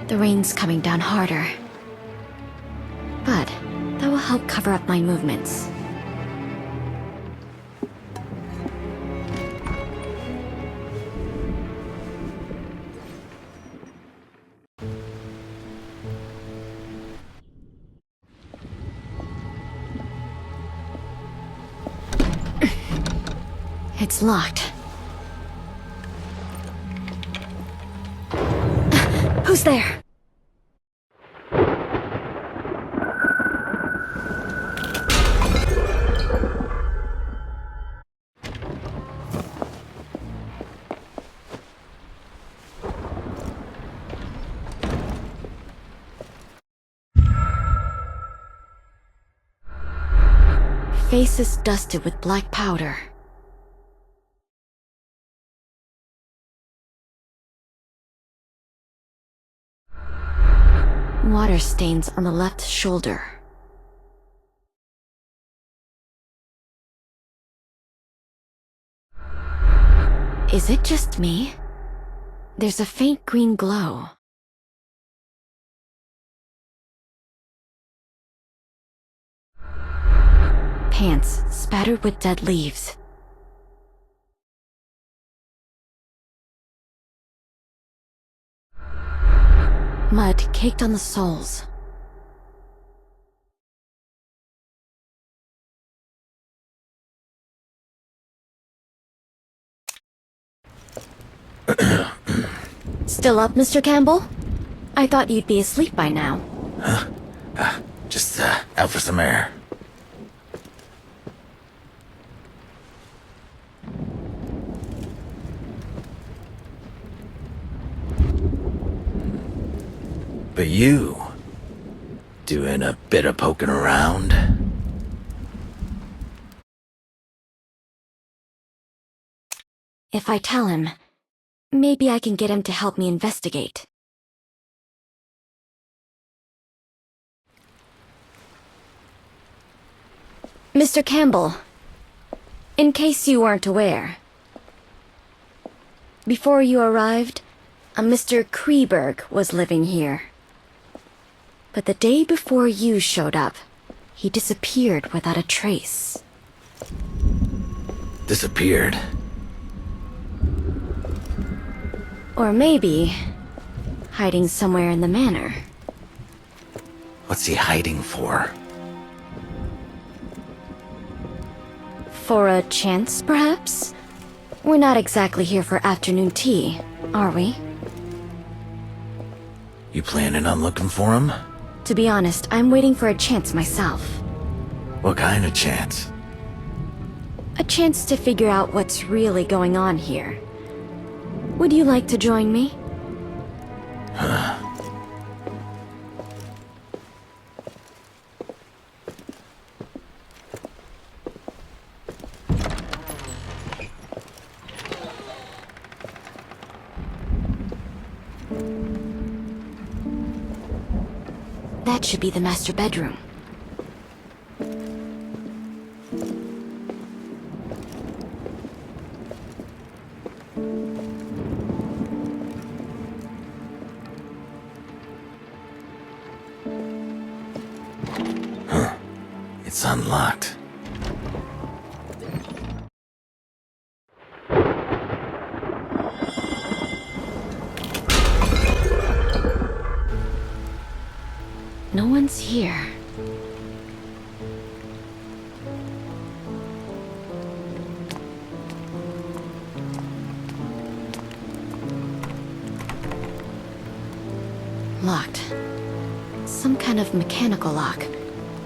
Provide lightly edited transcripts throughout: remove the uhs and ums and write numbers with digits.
The rain's coming down harder. But that will help cover up my movements. It's locked. Who's there? Face is dusted with black powder. Water stains on the left shoulder. Is it just me? There's a faint green glow. Pants spattered with dead leaves. Mud caked on the soles. Still up, Mr. Campbell? I thought you'd be asleep by now. Huh? Just out for some air. But you, doing a bit of poking around? If I tell him, maybe I can get him to help me investigate. Mr. Campbell, in case you weren't aware, before you arrived, a Mr. Kreberg was living here. But the day before you showed up, he disappeared without a trace. Disappeared? Or maybe hiding somewhere in the manor. What's he hiding for? For a chance, perhaps? We're not exactly here for afternoon tea, are we? You planning on looking for him? To be honest, I'm waiting for a chance myself. What kind of chance? A chance to figure out what's really going on here. Would you like to join me? That should be the master bedroom. It's unlocked. No one's here. Locked. Some kind of mechanical lock.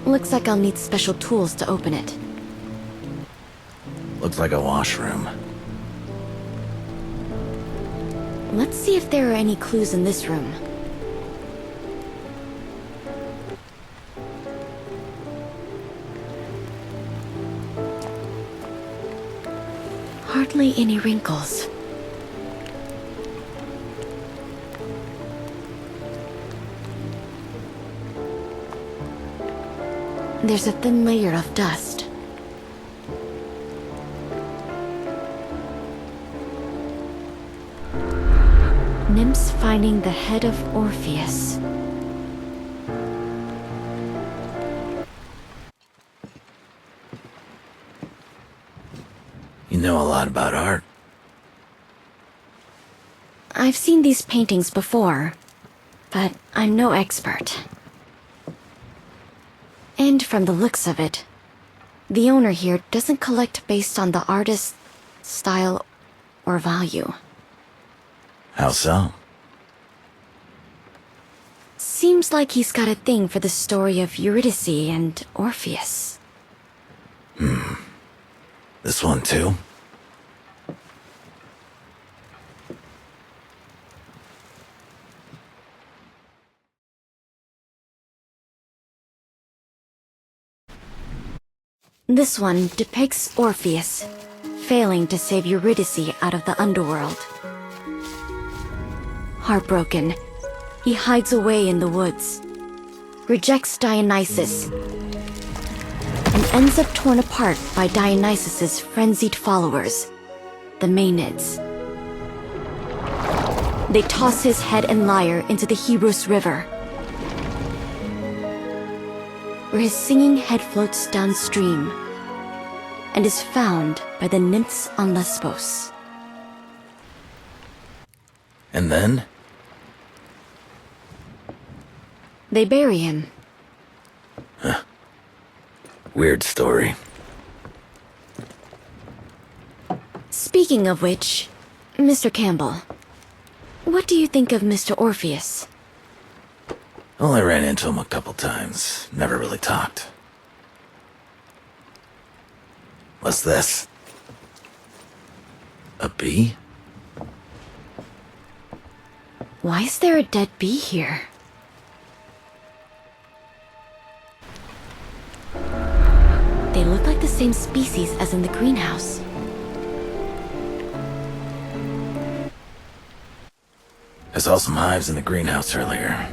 Looks like I'll need special tools to open it. Looks like a washroom. Let's see if there are any clues in this room. Hardly any wrinkles. There's a thin layer of dust. nymphs finding the head of Orpheus. You know a lot about art. I've seen these paintings before, but I'm no expert. And from the looks of it, the owner here doesn't collect based on the artist's style or value. How so? Seems like he's got a thing for the story of Eurydice and Orpheus. This one too? This one depicts Orpheus failing to save Eurydice out of the underworld. Heartbroken, he hides away in the woods, rejects Dionysus, and ends up torn apart by Dionysus's frenzied followers, the Maenads. They toss his head and lyre into the Hebrus River, where his singing head floats downstream and is found by the nymphs on Lesbos. And then? They bury him. Weird story. Speaking of which, Mr. Campbell, what do you think of Mr. Orpheus? Only ran into him a couple times. Never really talked. What's this? A bee? Why is there a dead bee here? They look like the same species as in the greenhouse. I saw some hives in the greenhouse earlier.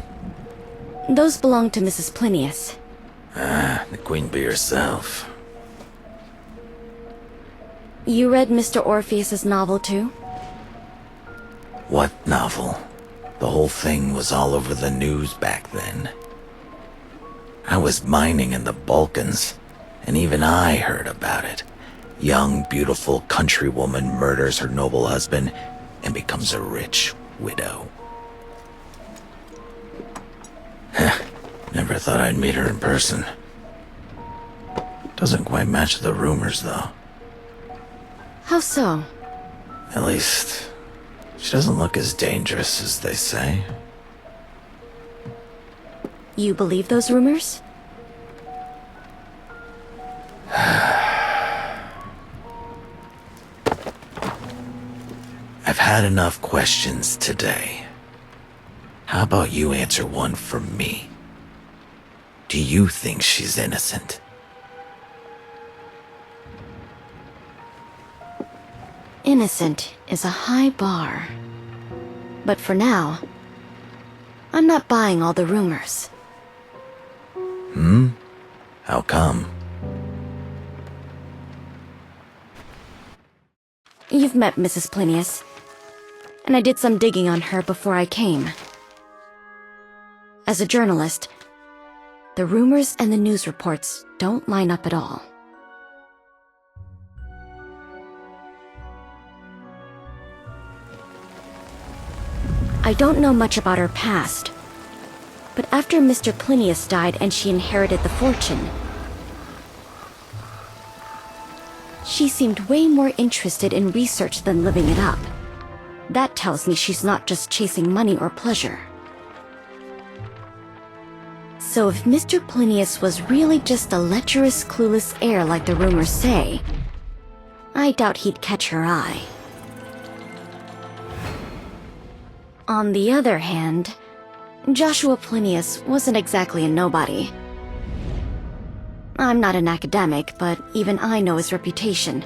Those belong to Mrs. Plinius. Ah, the queen bee herself. You read Mr. Orpheus's novel too? What novel? The whole thing was all over the news back then. I was mining in the Balkans, and even I heard about it. Young, beautiful countrywoman murders her noble husband and becomes a rich widow. Never thought I'd meet her in person. Doesn't quite match the rumors, though. How so? At least, she doesn't look as dangerous as they say. You believe those rumors? I've had enough questions today. How about you answer one for me? Do you think she's innocent? Innocent is a high bar. But for now, I'm not buying all the rumors. How come? You've met Mrs. Plinius, and I did some digging on her before I came. As a journalist, the rumors and the news reports don't line up at all. I don't know much about her past, but after Mr. Plinius died and she inherited the fortune, she seemed way more interested in research than living it up. That tells me she's not just chasing money or pleasure. So if Mr. Plinius was really just a lecherous, clueless heir like the rumors say, I doubt he'd catch her eye. On the other hand, Joshua Plinius wasn't exactly a nobody. I'm not an academic, but even I know his reputation.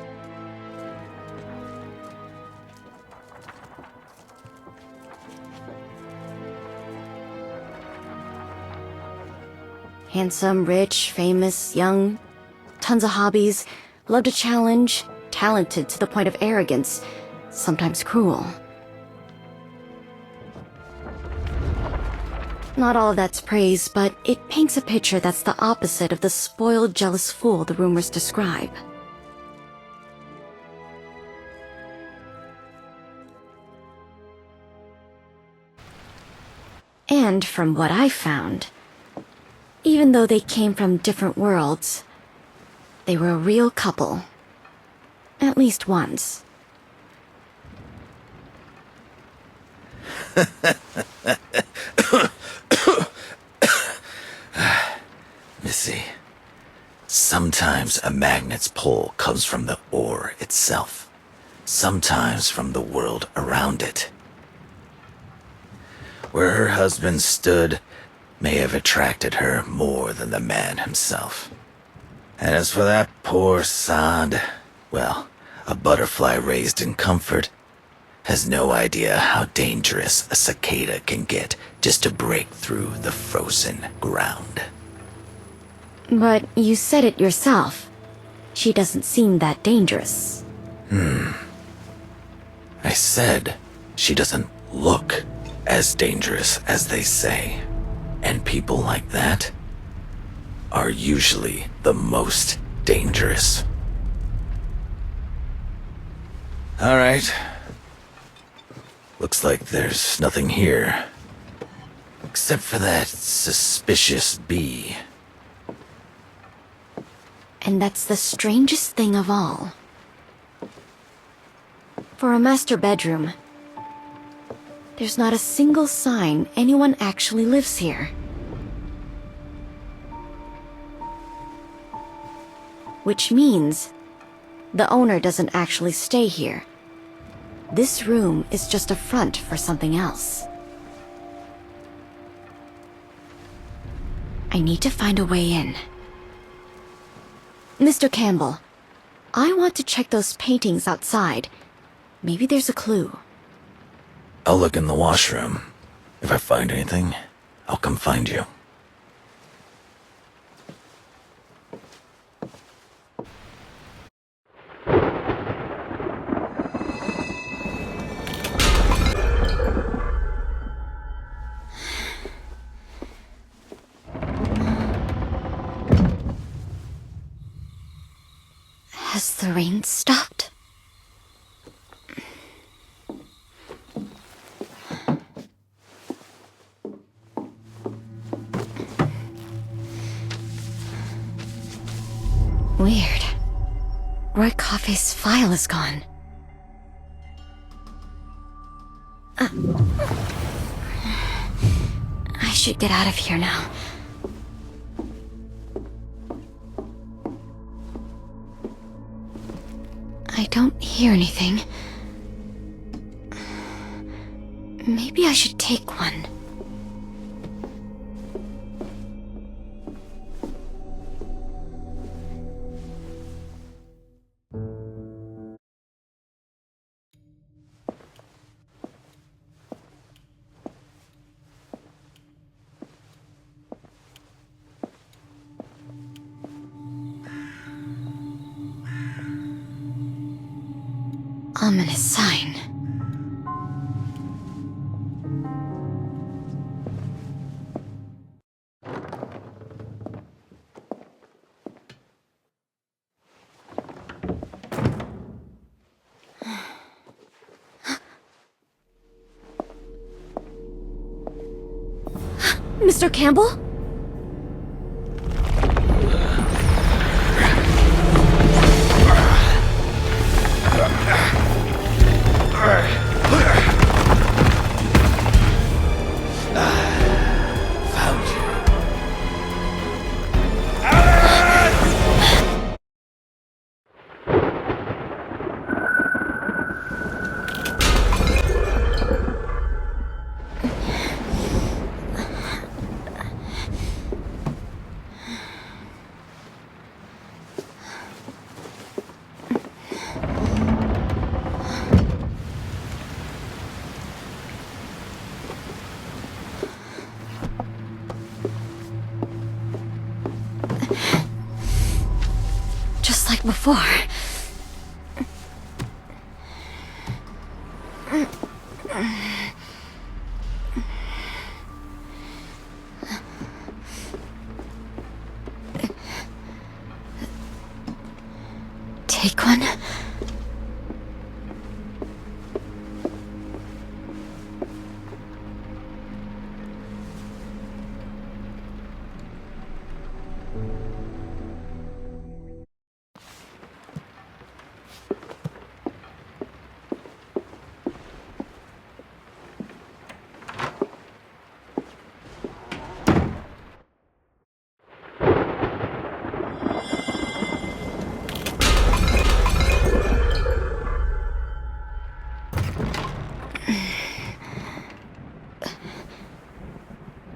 Handsome, rich, famous, young, tons of hobbies, loved a challenge, talented to the point of arrogance, sometimes cruel. Not all of that's praise, but it paints a picture that's the opposite of the spoiled, jealous fool the rumors describe. And from what I found, even though they came from different worlds, they were a real couple. At least once. Missy, sometimes a magnet's pull comes from the ore itself, sometimes from the world around it. Where her husband stood may have attracted her more than the man himself. And as for that poor sod, well, a butterfly raised in comfort has no idea how dangerous a cicada can get just to break through the frozen ground. But you said it yourself. She doesn't seem that dangerous. I said she doesn't look as dangerous as they say. And people like that are usually the most dangerous. All right. Looks like there's nothing here. Except for that suspicious bee. And that's the strangest thing of all. For a master bedroom, there's not a single sign anyone actually lives here. Which means the owner doesn't actually stay here. This room is just a front for something else. I need to find a way in. Mr. Campbell, I want to check those paintings outside. Maybe there's a clue. I'll look in the washroom. If I find anything, I'll come find you. Has the rain stopped? Weird. Roy Coffey's file is gone. I should get out of here now. I don't hear anything. Maybe I should take one. Ominous sign. Mr. Campbell? Found you. Just like before. on.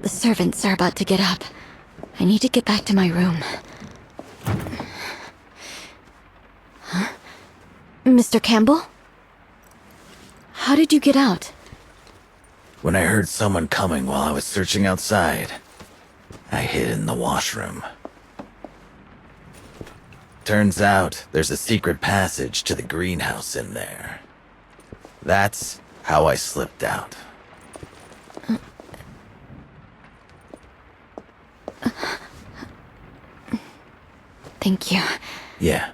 The servants are about to get up. I need to get back to my room. Huh? Mr. Campbell? How did you get out? When I heard someone coming while I was searching outside, I hid in the washroom. Turns out there's a secret passage to the greenhouse in there. That's how I slipped out. Thank you. Yeah.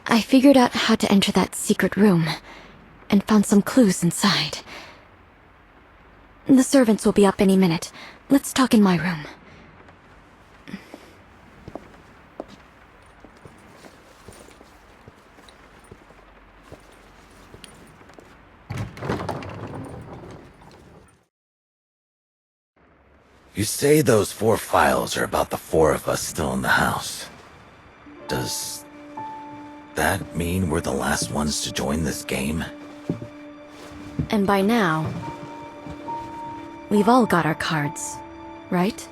I figured out how to enter that secret room, and found some clues inside. The servants will be up any minute. Let's talk in my room. You say those 4 files are about the 4 of us still in the house. Does that mean we're the last ones to join this game? And by now, we've all got our cards, right?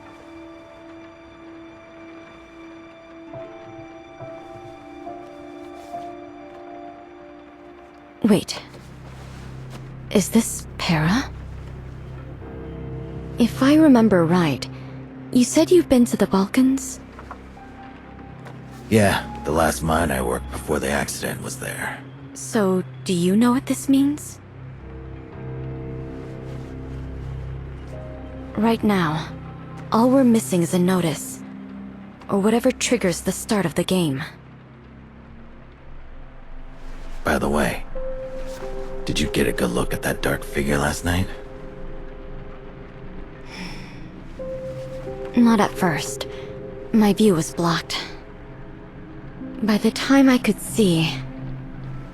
Wait. Is this Para? If I remember right, you said you've been to the Balkans? Yeah, the last mine I worked before the accident was there. So, do you know what this means? Right now, all we're missing is a notice, or whatever triggers the start of the game. By the way, did you get a good look at that dark figure last night? Not at first. My view was blocked. By the time I could see,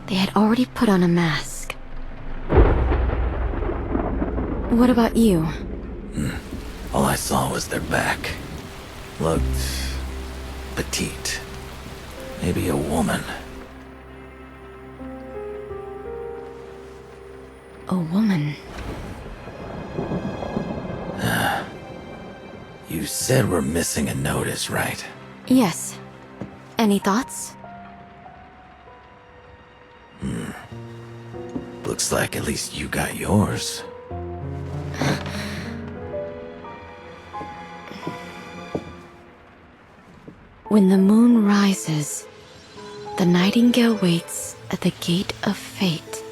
they had already put on a mask. What about you? All I saw was their back. Looked petite. Maybe a woman. A woman. You said we're missing a notice, right? Yes. Any thoughts? Looks like at least you got yours. When the moon rises, the nightingale waits at the gate of fate.